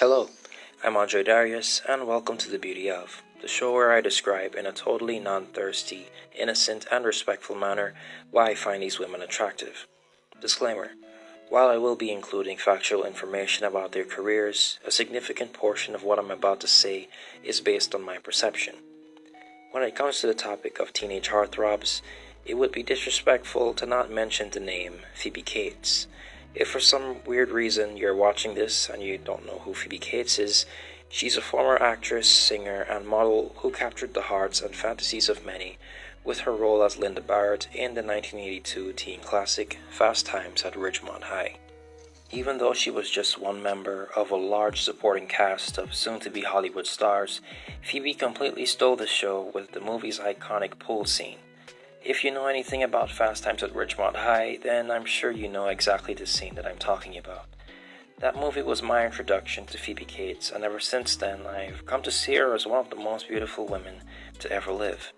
Hello, I'm Andre Darius, and welcome to The Beauty of, the show where I describe in a totally non-thirsty, innocent, and respectful manner why I find these women attractive. Disclaimer: while I will be including factual information about their careers, a significant portion of what I'm about to say is based on my perception. When it comes to the topic of teenage heartthrobs, it would be disrespectful to not mention the name Phoebe Cates. If for some weird reason you're watching this and you don't know who Phoebe Cates is, she's a former actress, singer, and model who captured the hearts and fantasies of many with her role as Linda Barrett in the 1982 teen classic Fast Times at Ridgemont High. Even though she was just one member of a large supporting cast of soon-to-be Hollywood stars, Phoebe completely stole the show with the movie's iconic pool scene. If you know anything about Fast Times at Ridgemont High, then I'm sure you know exactly the scene that I'm talking about. That movie was my introduction to Phoebe Cates, and ever since then, I've come to see her as one of the most beautiful women to ever live.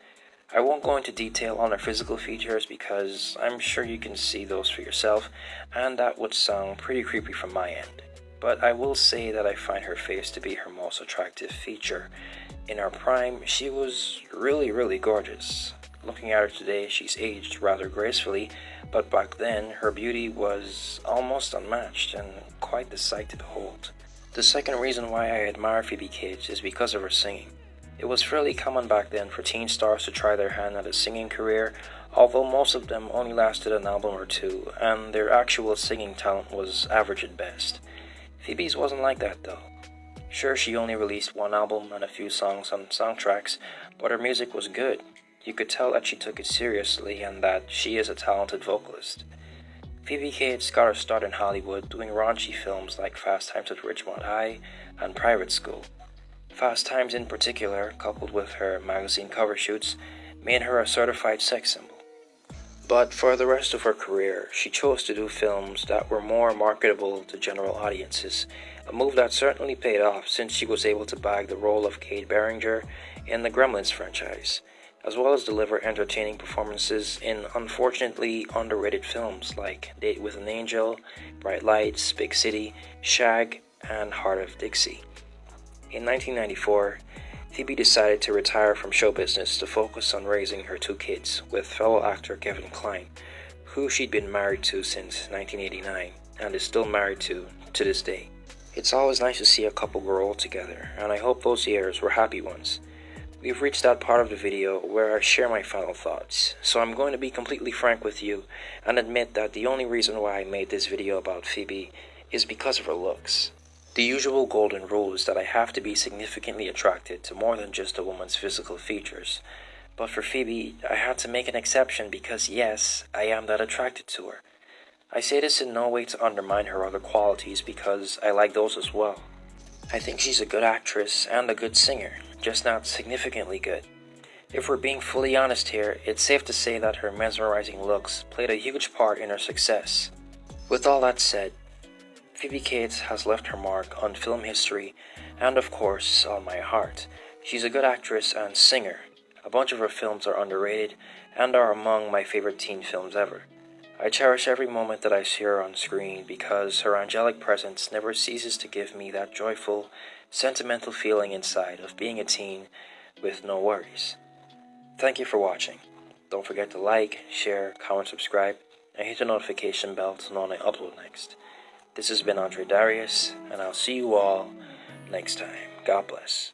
I won't go into detail on her physical features because I'm sure you can see those for yourself, and that would sound pretty creepy from my end. But I will say that I find her face to be her most attractive feature. In her prime, she was really gorgeous. Looking at her today, she's aged rather gracefully, but back then, her beauty was almost unmatched and quite the sight to behold. The second reason why I admire Phoebe Cates is because of her singing. It was fairly common back then for teen stars to try their hand at a singing career, although most of them only lasted an album or two, and their actual singing talent was average at best. Phoebe's wasn't like that though. Sure, she only released one album and a few songs on soundtracks, but her music was good. You could tell that she took it seriously and that she is a talented vocalist. Phoebe Cates got her start in Hollywood doing raunchy films like Fast Times at Ridgemont High and Private School. Fast Times in particular, coupled with her magazine cover shoots, made her a certified sex symbol. But for the rest of her career, she chose to do films that were more marketable to general audiences, a move that certainly paid off since she was able to bag the role of Kate Beringer in the Gremlins franchise, as well as deliver entertaining performances in unfortunately underrated films like Date with an Angel, Bright Lights, Big City, Shag, and Heart of Dixie. In 1994, Phoebe decided to retire from show business to focus on raising her two kids with fellow actor Kevin Kline, who she'd been married to since 1989 and is still married to this day. It's always nice to see a couple grow old together, and I hope those years were happy ones. We've reached that part of the video where I share my final thoughts, so I'm going to be completely frank with you and admit that the only reason why I made this video about Phoebe is because of her looks. The usual golden rule is that I have to be significantly attracted to more than just a woman's physical features, but for Phoebe, I had to make an exception because yes, I am that attracted to her. I say this in no way to undermine her other qualities because I like those as well. I think she's a good actress and a good singer, just not significantly good. If we're being fully honest here, it's safe to say that her mesmerizing looks played a huge part in her success. With all that said, Phoebe Cates has left her mark on film history and of course on my heart. She's a good actress and singer. A bunch of her films are underrated and are among my favorite teen films ever. I cherish every moment that I see her on screen because her angelic presence never ceases to give me that joyful, sentimental feeling inside of being a teen with no worries. Thank you for watching. Don't forget to like, share, comment, subscribe, and hit the notification bell to know when I upload next. This has been Andre Darius, and I'll see you all next time. God bless.